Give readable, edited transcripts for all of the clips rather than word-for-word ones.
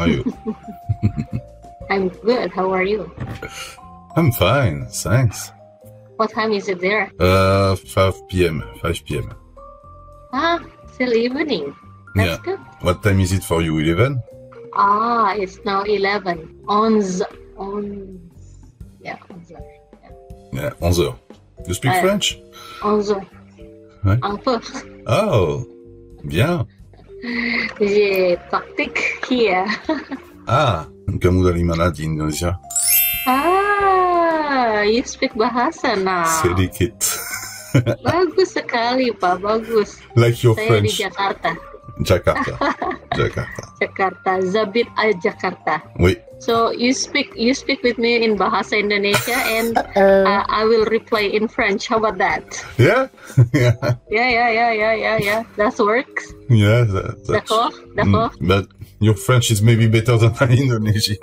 are you? I'm good. How are you? I'm fine, thanks. What time is it there? 5 p.m. 5 p.m. Ah, still evening. That's Yeah. good. What time is it for you? 11? Ah, it's now 11. 11. Yeah, 11. Yeah, 11 heures. You speak French? 11. Ouais. Un peu. Oh, bien. Je pratique here. Ah, kamu dari mana di Indonesia? Ah, you speak bahasa now. Sedikit. Bagus sekali, Pak. Bagus. Like your Saya French. di Jakarta. Jakarta. Jakarta. Jakarta. Zabit al Jakarta. Oui. So you speak with me in Bahasa Indonesia, and I will reply in French. How about that? Yeah? Yeah. Yeah. That works. Yeah. D'accord. But your French is maybe better than my Indonesian.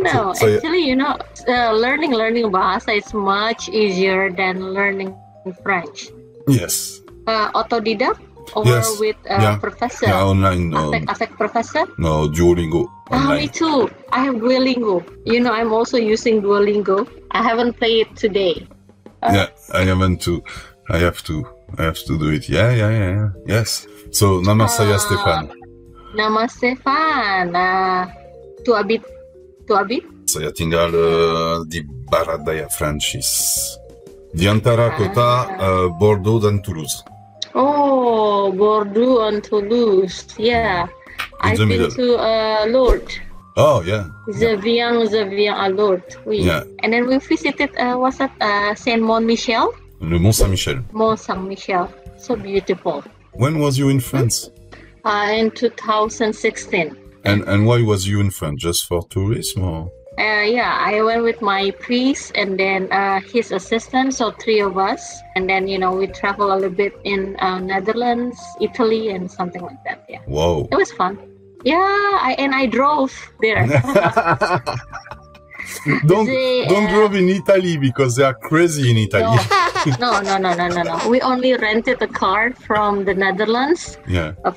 No, So, actually, learning Bahasa is much easier than learning French. Yes. Autodidact or Yes. with professor? Yeah, online. No. Avec professor? No, Duolingo. Online. Me too. I have Duolingo. I'm also using Duolingo. I haven't played it today. Yeah, I haven't to. I have to do it. Yeah. Yes. So, nama saya Stefan. Nama Stefan. Tu habit? Saya tinggal di barat daya Prancis. Di antara kota Bordeaux dan Toulouse. Oh, Bordeaux and Toulouse. Yeah. I've been middle. to Lourdes. Oh, yeah. Zevian à Lourdes. Oui. Yeah. And then we visited, Saint Mont-Michel? Le Mont Saint-Michel. Mont Saint-Michel. So beautiful. When was you in France? In 2016. And why was you in France? Just for tourism or? Yeah, I went with my priest and then his assistant, so 3 of us. And then, we travel a little bit in Netherlands, Italy, and something like that. Yeah. Wow. It was fun. Yeah, I drove there. Don't drive in Italy because they are crazy in Italy. No. We only rented a car from the Netherlands,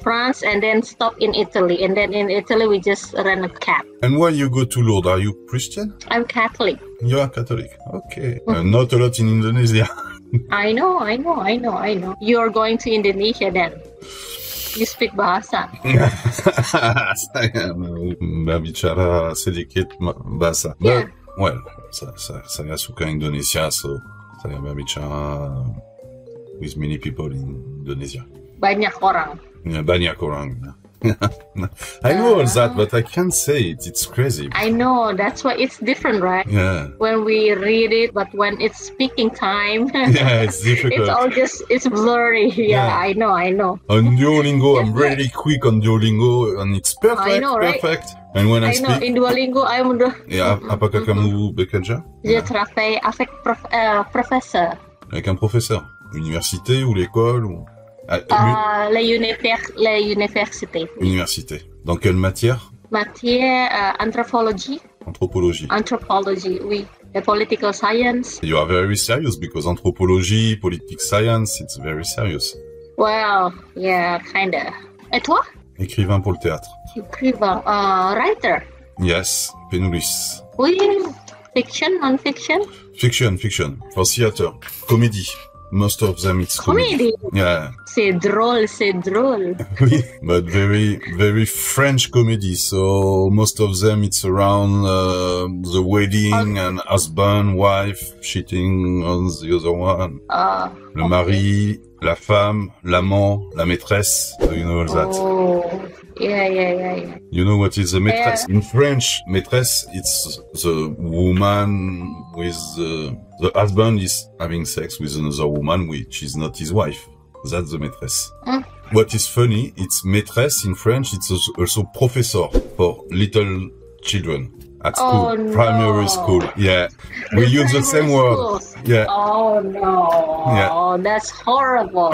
France, and then stopped in Italy. And then in Italy, we just rent a cab. And why you go to Lourdes? Are you Christian? I'm Catholic. You are Catholic. Okay. Not a lot in Indonesia. I know. You're going to Indonesia then. You speak bahasa. Saya berbicara sedikit bahasa. Yeah. But, well, saya suka Indonesia, so saya berbicara with many people in Indonesia. Banyak orang. Yeah, banyak orang. I know all that, but I can't say it. It's crazy. I know. That's why it's different, right? Yeah. When we read it, but when it's speaking time, yeah, it's difficult. It's blurry. Yeah, I know. On Duolingo, I'm really quick on Duolingo, and it's perfect. I know, right? Perfect. And when I speak, in Duolingo, I'm the. Yeah, apakah kamu bekerja? Je travaille avec professeur. Avec un professeur, université ou l'école ou. L'université. Université. Dans quelle matière? Matière anthropologie. Anthropologie, oui. The political science. You are very serious because anthropology, political science, it's very serious. Well, yeah, kinda. Et toi? Écrivain pour le théâtre. Écrivain, writer. Yes, Penulis. Oui, fiction, non-fiction? Fiction. For theater. Comédie. Most of them it's comedy. Yeah. C'est drôle. Oui, but very, very French comedy. So most of them it's around the wedding and husband, wife cheating on the other one. Le mari, la femme, l'amant, la maîtresse. So you know all that. Oh, yeah. You know what is a maîtresse? In French, maîtresse, it's the woman with the husband is having sex with another woman, which is not his wife. That's the maîtresse. What is funny, it's maîtresse in French, it's also professor for little children at school, primary school. Yeah, we use the same word. Yeah. Oh no. Yeah. That's horrible.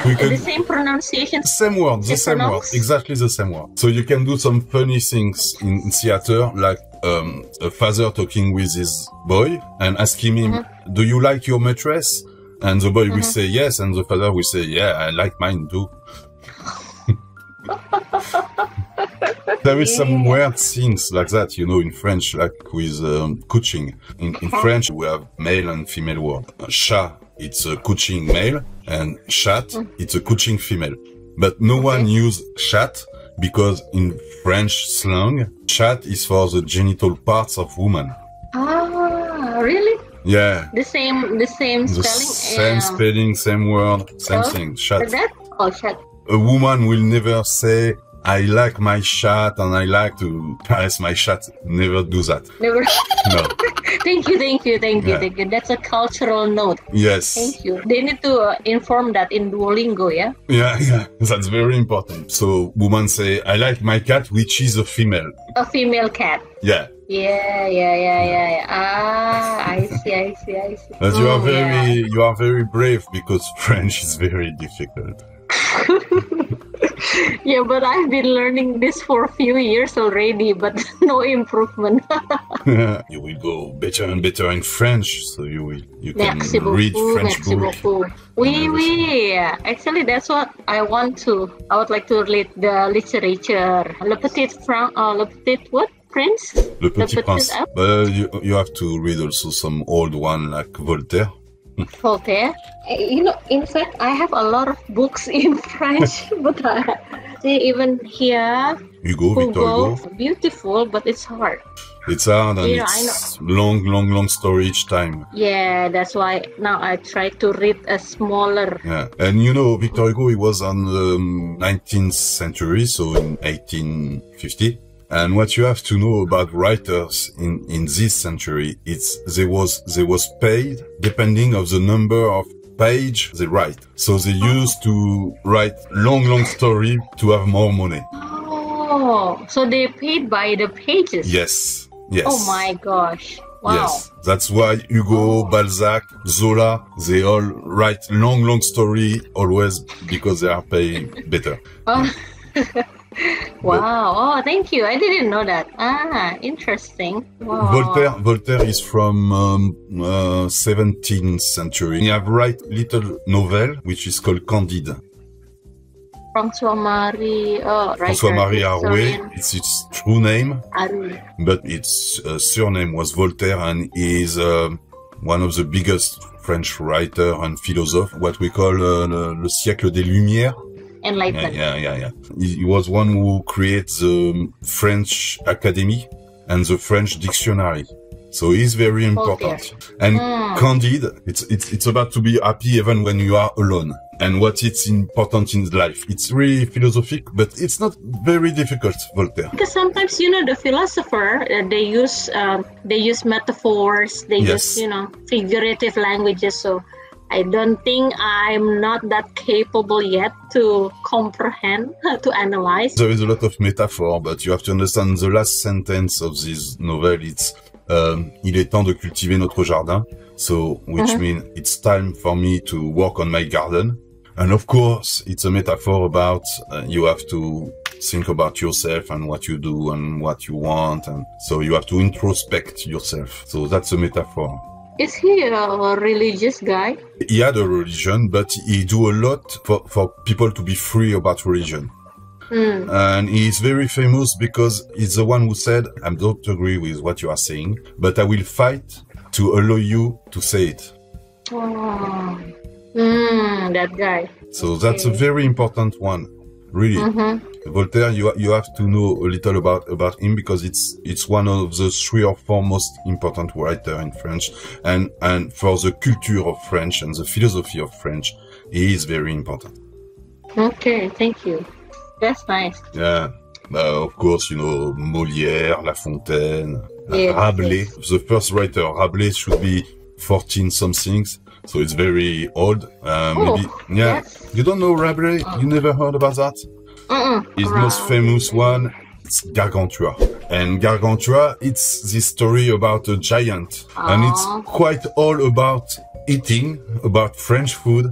The same pronunciation. Same word, the same word, exactly the same word. So you can do some funny things in theater, like a father talking with his boy and asking him, do you like your maîtresse? And the boy will say yes, and the father will say, yeah, I like mine too. There is some weird things like that, you know, in French, like with couching. In French, we have male and female word. Chat, it's a couching male, and chat, it's a couching female. But no one use chat because in French slang, chat is for the genital parts of woman. Ah, really? Yeah. The same spelling? Same spelling, same word, same thing. Chat. That? Oh, chat. A woman will never say, I like my chat and I like to caress my chat. Never do that. Never. No. Thank you. That's a cultural note. Yes. Thank you. They need to inform that in Duolingo, yeah? Yeah. That's very important. So women say, I like my cat, which is a female. A female cat. Yeah. Yeah. Ah, I see. But you are very brave because French is very difficult. Yeah, but I've been learning this for a few years already, but no improvement. You will go better and better in French, so you can read French books. Oui. Actually, that's what I want to. I would like to read the literature. Le Petit what? Prince? Le Petit Prince. But you have to read also some old one like Voltaire. Voltaire. You know, in fact, I have a lot of books in French, but even here, Victor Hugo. Beautiful, but it's hard. It's hard and it's long story each time. Yeah, that's why now I try to read a smaller. Yeah, and you know, Victor Hugo, he was on the 19th century, so in 1850. And what you have to know about writers in this century, they was paid depending of the number of page they write. So they used to write long story to have more money. Oh, so they paid by the pages? Yes. Oh my gosh. Wow. Yes. That's why Hugo, Balzac, Zola, they all write long story always because they are paid better. Oh. Wow. Oh, thank you. I didn't know that. Ah, interesting. Wow. Voltaire is from 17th century. He have write little novel which is called Candide. François-Marie Arouet. It's its true name, Arouet. But its surname was Voltaire, and he is one of the biggest French writer and philosopher, what we call le siècle des Lumières. Enlightenment. Yeah. He was one who created the French Academy and the French Dictionary. So he's very important. And Candide, it's about to be happy even when you are alone. And what it's important in life. It's really philosophic, but it's not very difficult, Voltaire. Because sometimes, you know, the philosopher, they use metaphors, they use, you know, figurative languages. So I don't think I'm not that capable yet to comprehend, to analyze. There is a lot of metaphor, but you have to understand the last sentence of this novel. It's, il est temps de cultiver notre jardin. So, which means it's time for me to work on my garden. And of course, it's a metaphor about, you have to think about yourself and what you do and what you want. And so you have to introspect yourself. So that's a metaphor. Is he a religious guy? He had a religion, but he do a lot for people to be free about religion. And he's very famous because he's the one who said, I don't agree with what you are saying, but I will fight to allow you to say it. Oh, that guy. So that's a very important one, really. Voltaire, you have to know a little about him because it's one of the 3 or 4 most important writer in French, and for the culture of French and the philosophy of French, he is very important. Okay, thank you. That's nice. Yeah, of course, you know, Molière, La Fontaine, Rabelais. The first writer, Rabelais, should be 14 somethings, so it's very old. You don't know Rabelais? You never heard about that? His most famous one, it's Gargantua. And Gargantua, it's this story about a giant. And it's quite all about eating, about French food,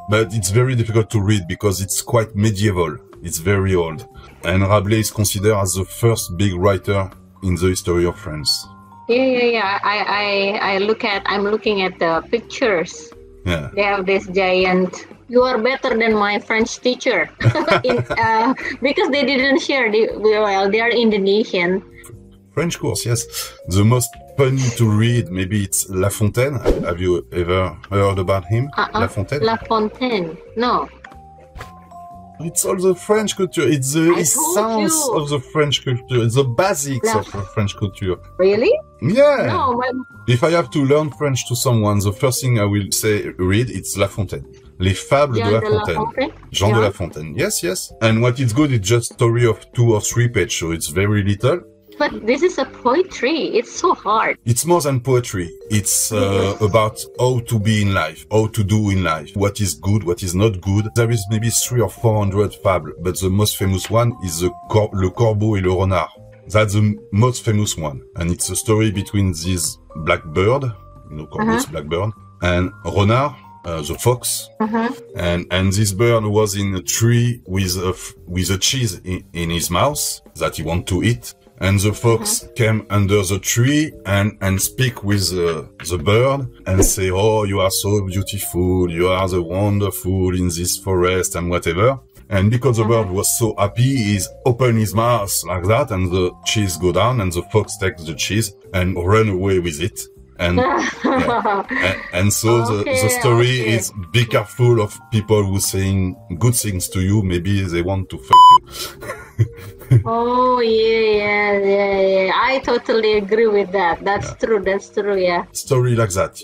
but it's very difficult to read because it's quite medieval. It's very old. And Rabelais is considered as the first big writer in the history of France. Yeah. I'm looking at the pictures. Yeah. They have this giant. You are better than my French teacher, because they didn't share. They are Indonesian. French course, yes. The most funny to read, maybe it's La Fontaine. Have you ever heard about him? La Fontaine? La Fontaine. No. It's all the French culture. It's the essence of the French culture. It's the basics of the French culture. Really? Yeah. No. If I have to learn French to someone, the first thing I will say, read, it's La Fontaine. Les Fables de La Fontaine. Jean de La Fontaine. Yes, yes. And what is good, it's just story of 2 or 3 pages, so it's very little. But this is a poetry. It's so hard. It's more than poetry. It's about how to be in life, how to do in life, what is good, what is not good. There is maybe 300 or 400 fables, but the most famous one is Le Corbeau et le Renard. That's the most famous one. And it's a story between this black bird, Corbeau is black bird, and Renard, the fox. And this bird was in a tree with a cheese in his mouth that he want to eat. And the fox came under the tree and speak with the bird and say, "Oh, you are so beautiful. You are the wonderful in this forest and whatever." And because the bird was so happy, he opened his mouth like that and the cheese go down and the fox takes the cheese and run away with it. And, and so the story is be careful of people who saying good things to you. Maybe they want to fuck you. Oh, yeah. I totally agree with that. That's true, yeah. Story like that,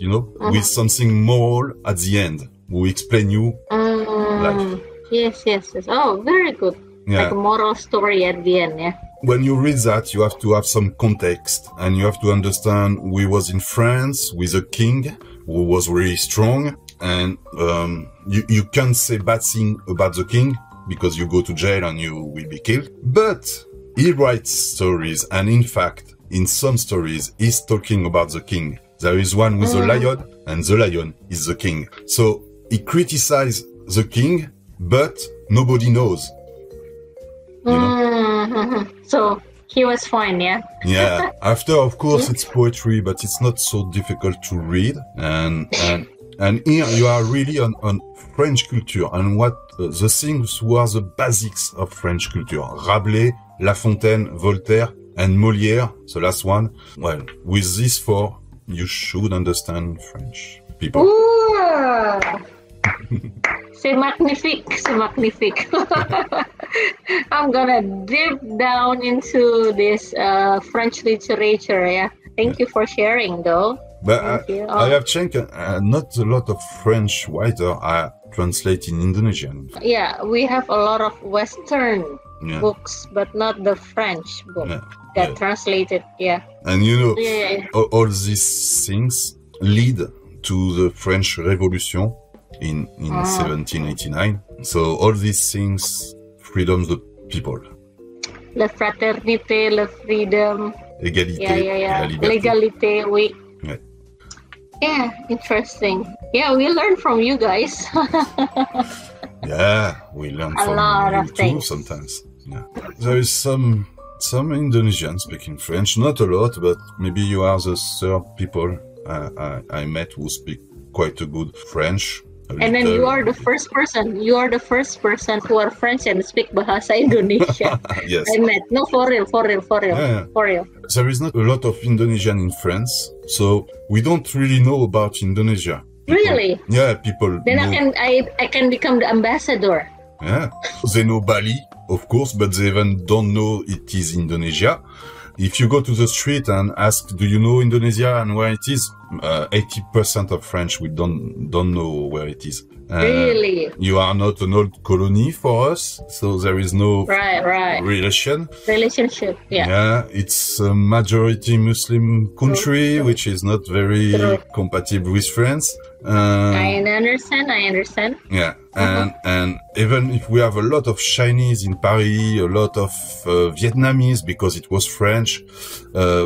with something more at the end. We explain you life. Yes. Oh, very good. Yeah. Like a moral story at the end, yeah. When you read that, you have to have some context and you have to understand we was in France with a king who was really strong and you can't say bad thing about the king because you go to jail and you will be killed. But he writes stories and in fact, in some stories, he's talking about the king. There is one with a lion and the lion is the king. So he criticized the king, but nobody knows. So he was fine, yeah? Yeah. After, of course, it's poetry, but it's not so difficult to read. And here you are really on French culture and what the things were the basics of French culture. Rabelais, La Fontaine, Voltaire, and Molière, the last one. Well, with these 4, you should understand French people. Ooh. C'est magnifique. I'm gonna dip down into this French literature, yeah. Thank you for sharing, though. But I have checked, not a lot of French writers are translated in Indonesian. Yeah, we have a lot of Western books, but not the French book that translated, And all these things lead to the French Revolution in 1789. So all these things, freedom the people. La fraternité, la freedom. Égalité, la liberté. L'égalité, oui. Yeah, interesting. Yeah, we learn from you guys. Yeah, we learn a from lot you of too things. sometimes. Yeah. There is some Indonesians speaking French, not a lot, but maybe you are the 3rd people I met who speak quite a good French. And then you are the first person. You are the first person who are French and speak Bahasa Indonesia. Yes. I met. No, for real. Yeah. For real. There is not a lot of Indonesian in France, so we don't really know about Indonesia. People, really? Yeah, people. Then know, I can become the ambassador. Yeah, they know Bali, of course, but they even don't know it is Indonesia. If you go to the street and ask, do you know Indonesia and where it is? 80% of French we don't know where it is. Really? You are not an old colony for us, so there is no relationship. Yeah, it's a majority Muslim country, which is not very compatible with France. I understand. Yeah, and even if we have a lot of Chinese in Paris, a lot of Vietnamese because it was French,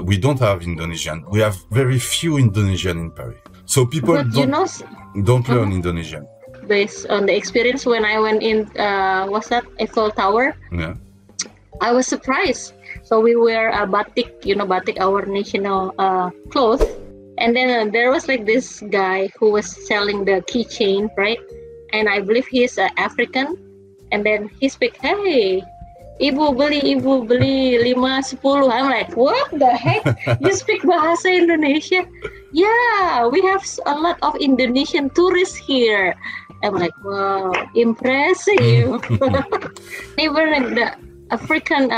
we don't have Indonesian. We have very few Indonesian in Paris. So people don't learn Indonesian. Based on the experience when I went in, what's that, Eiffel Tower? Yeah. I was surprised. So we wear a batik, batik, our national clothes. And then there was like this guy who was selling the keychain, right? And I believe he's African. And then he speak, hey, ibu beli 5-10. I'm like, what the heck? You speak bahasa Indonesia? Yeah, we have a lot of Indonesian tourists here. I'm like, wow, impressive. Even the African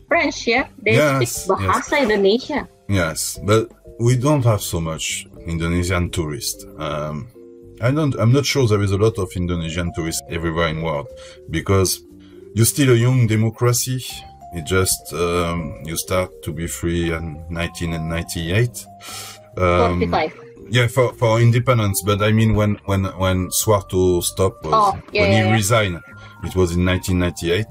French, yeah, they speak bahasa Indonesia. Yes, but we don't have so much Indonesian tourists. I'm not sure there is a lot of Indonesian tourists everywhere in the world, because you're still a young democracy. It just, you start to be free in 1998. 45. Yeah, for independence, but I mean when Suharto stopped when he resigned, it was in 1998.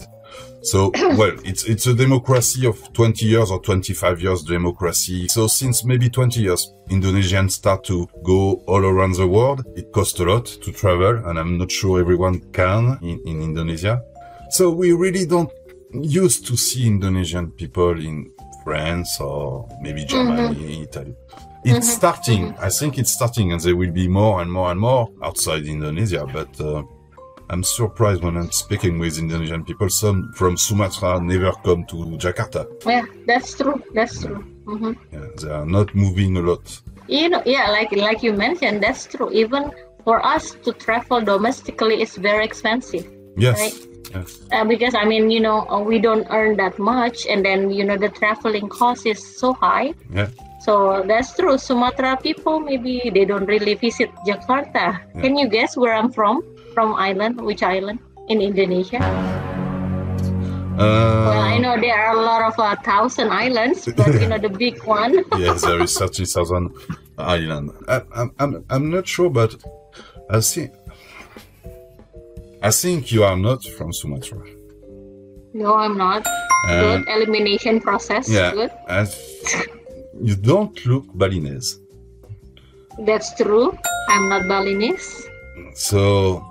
So, well, it's a democracy of 20 years or 25 years democracy. So since maybe 20 years, Indonesians start to go all around the world. It costs a lot to travel, and I'm not sure everyone can in Indonesia. So we really don't used to see Indonesian people in France or maybe Germany, Italy. It's starting. I think it's starting, and there will be more and more and more outside Indonesia. But I'm surprised when I'm speaking with Indonesian people. Some from Sumatra never come to Jakarta. Yeah, that's true. That's true. Yeah, they are not moving a lot. You know, yeah, like you mentioned, that's true. Even for us to travel domestically is very expensive. Yes. Right? Yes. Because I mean, you know, we don't earn that much, and then you know the traveling cost is so high. Yeah. So that's true. Sumatra people, maybe they don't really visit Jakarta. Yeah. Can you guess where I'm from? From island? Which island in Indonesia? Well, I know there are a lot of 1,000 islands, but you know the big one. Yes, there is 30,000 islands. I'm not sure, but I think you are not from Sumatra. No, I'm not. Good elimination process. Yeah. Good. You don't look Balinese. That's true. I'm not Balinese. So,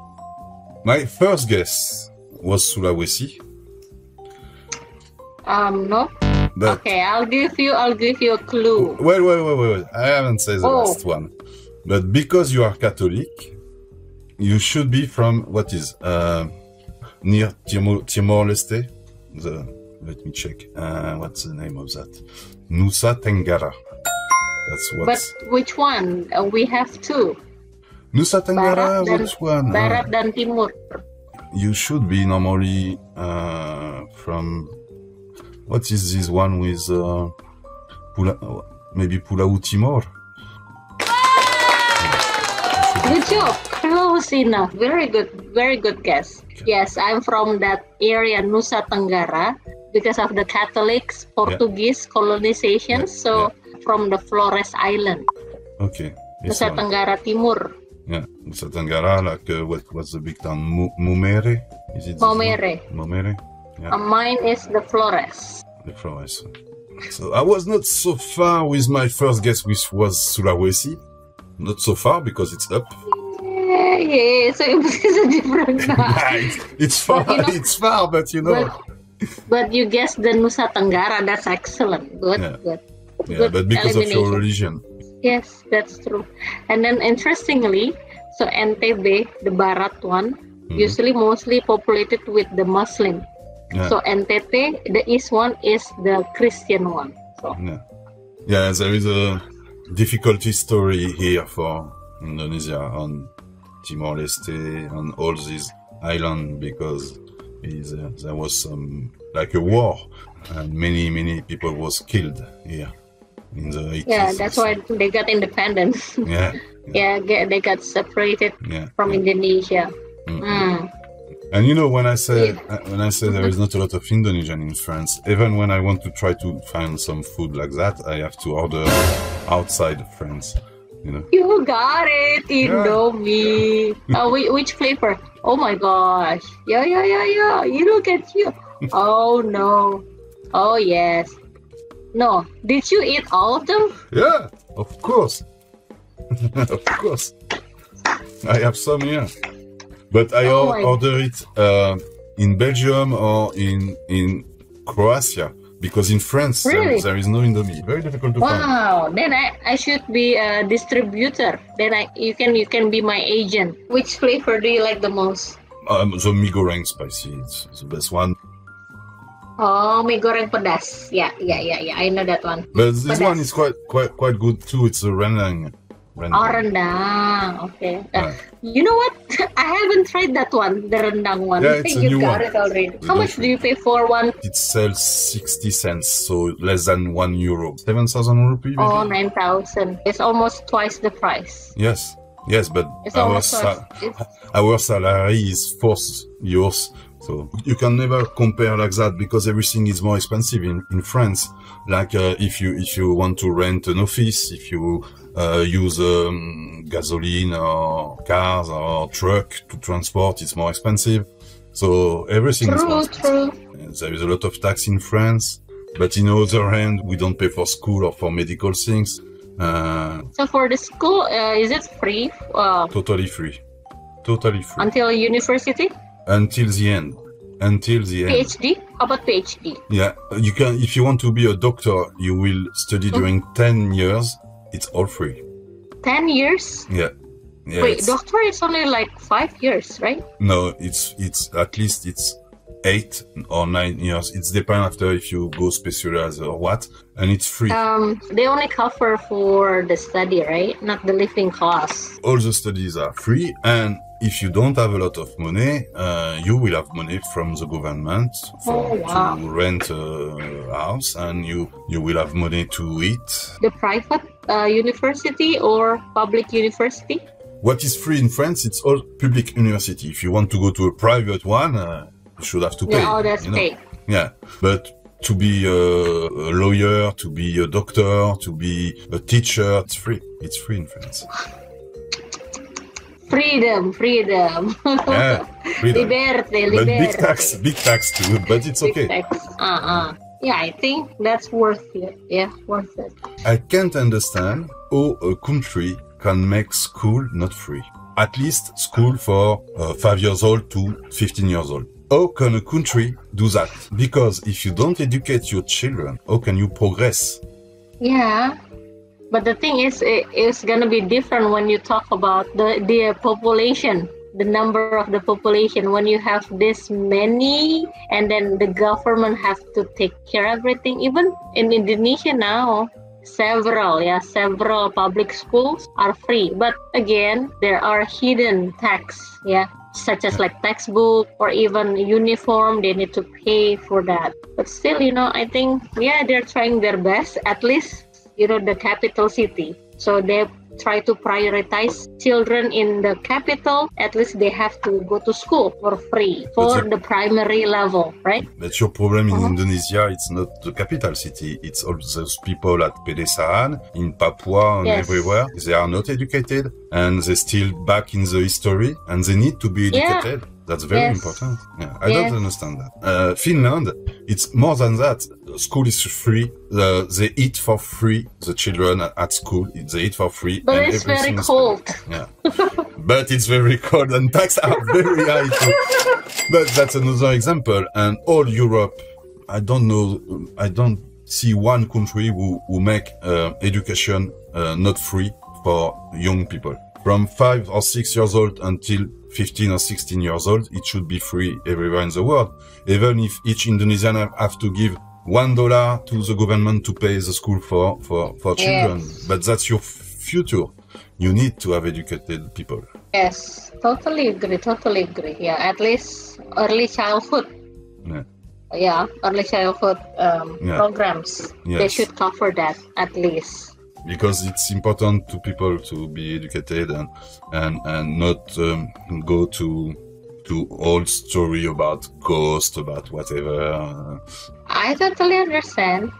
my first guess was Sulawesi. No. But okay, I'll give you a clue. Wait. I haven't said the last one. But because you are Catholic, you should be from what is near Timor-Leste. Let me check. What's the name of that? Nusa Tenggara. That's what. But which one? We have two. Nusa Tenggara. Which one? Barat dan Timur. You should be normally from. What is this one with maybe Pulau Timor? Good job. Close enough. Very good guess. Okay. Yes, I'm from that area, Nusa Tenggara, because of the Catholics, Portuguese colonization. So from the Flores Island. Okay. Nusa Tenggara Timur. Yeah, Nusa Tenggara, like what's the big town? Momere? Is it Momere. Momere. Yeah. Mine is the Flores. The Flores. So I was not so far with my first guess, which was Sulawesi. Not so far because it's up. Yeah. So it's a different. it's far. But, you know, it's far, but you know. But you guessed the Nusa Tenggara. That's excellent. Good. Yeah, good but because of your religion. Yes, that's true. And then interestingly, so NTB, the Barat one, usually mostly populated with the Muslim. Yeah. So NTT, the East one, is the Christian one. So. Yeah, there is a difficulty story here for Indonesia on Timor-Leste, on all these islands, because there was some, like a war, and many people was killed here in the 80s. Yeah, that's why they got independence. Yeah, they got separated from Indonesia. And you know, when I say there is not a lot of Indonesian in France, even when I want to try to find some food like that, I have to order outside France. You know. You got it, Indomie. Which flavor? Oh my gosh! Yeah. You look at you. Oh no. Oh yes. No. Did you eat all of them? Yeah, of course. Of course. I have some here. But I order it in Belgium or in Croatia. Because in France, Really? there is no Indomie. Very difficult to find. Wow, then I should be a distributor. Then you can be my agent. Which flavor do you like the most? The mee goreng spicy, it's the best one. Oh, mie goreng pedas. Yeah. I know that one. But this Pedas. one is quite good too. It's a rendang. Oh, rendang. Okay. Yeah. You know what? I haven't tried that one, the rendang one. Yeah, it's a You new got one. it already. They How don't much do you pay for one? It sells 60 cents, so less than €1. 7,000 rupees. Maybe? Oh, 9,000. It's almost twice the price. Yes, but It's our almost twice. our salary is €4. So you can never compare like that because everything is more expensive in France. Like if you want to rent an office, if you use gasoline or cars or truck to transport, it's more expensive. So everything is more expensive. And there is a lot of tax in France, but in the other hand, we don't pay for school or for medical things. So for the school, is it free? Totally free. Totally free. Until university? Until the end. PhD? How about PhD? Yeah, you can. If you want to be a doctor, you will study during 10 years. It's all free. 10 years? Yeah. Wait, doctor is only like 5 years, right? No, it's at least it's 8 or 9 years. It's depend after if you go specialized or what, and it's free. They only cover for the study, right? Not the living costs. All the studies are free, and if you don't have a lot of money, you will have money from the government to rent a house, and you will have money to eat. The private university or public university? What is free in France, it's all public university. If you want to go to a private one, you should have to pay. Yeah, that's paid. Yeah, but to be a lawyer, to be a doctor, to be a teacher, it's free. It's free in France. Freedom. Yeah, freedom. Liberté. But big tax too, but it's okay. Big tax. Yeah, I think that's worth it. Yeah, worth it. I can't understand how a country can make school not free. At least school for 5 years old to 15 years old. How can a country do that? Because if you don't educate your children, how can you progress? Yeah. But the thing is, it's going to be different when you talk about the population, the number of the population. When you have this many, and then the government have to take care of everything. Even in Indonesia now, several public schools are free. But again, there are hidden tax, such as like textbook or even uniform. They need to pay for that. But still, I think, they're trying their best, at least. The capital city. So they try to prioritize children in the capital. At least they have to go to school for free for the primary level, right? But your problem in Indonesia, it's not the capital city. It's all those people at Pedesaan, in Papua, and everywhere. They are not educated, and they're still back in the history, and they need to be educated. That's very important. Yeah, I don't understand that. Finland, it's more than that. School is free. They eat for free. The children at school, they eat for free. But it's very cold. Yeah. But it's very cold and taxes are very high too. But that's another example. And all Europe, I don't see one country who make education not free for young people. From 5 or 6 years old until 15 or 16 years old, it should be free everywhere in the world. Even if each Indonesian have to give $1 to the government to pay the school for children. But that's your future. You need to have educated people. Yes, totally agree. Yeah, at least early childhood. Early childhood programs. Yes. They should cover that at least. Because it's important to people to be educated and not go to old story about ghosts, about whatever. I totally understand.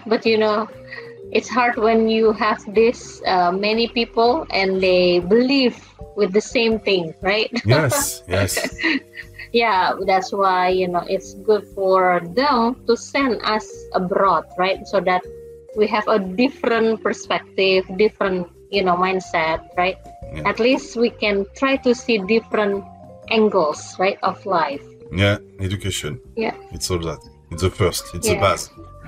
But it's hard when you have this many people and they believe with the same thing, right? Yes. Yeah, that's why, it's good for them to send us abroad, right? So that we have a different perspective, different, mindset, right? Yeah. At least we can try to see different angles, right, of life. Yeah, education. Yeah. It's all that. It's the first. It's the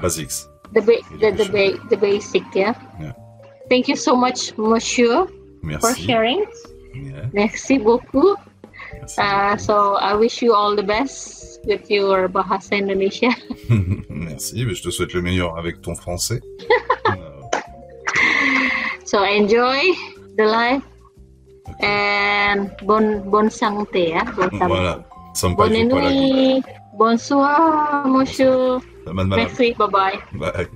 basics. The basic, yeah. Thank you so much, Monsieur, for sharing. Yeah. Merci beaucoup. Merci. So I wish you all the best with your Bahasa Indonesia. Merci, mais je te souhaite le meilleur avec ton français. So enjoy the life and bon santé, ya. Voilà. Sampai Bonne jumpa lagi. nuit. Bonsoir, monsieur. Selamat malam. Merci, bye-bye. Bye.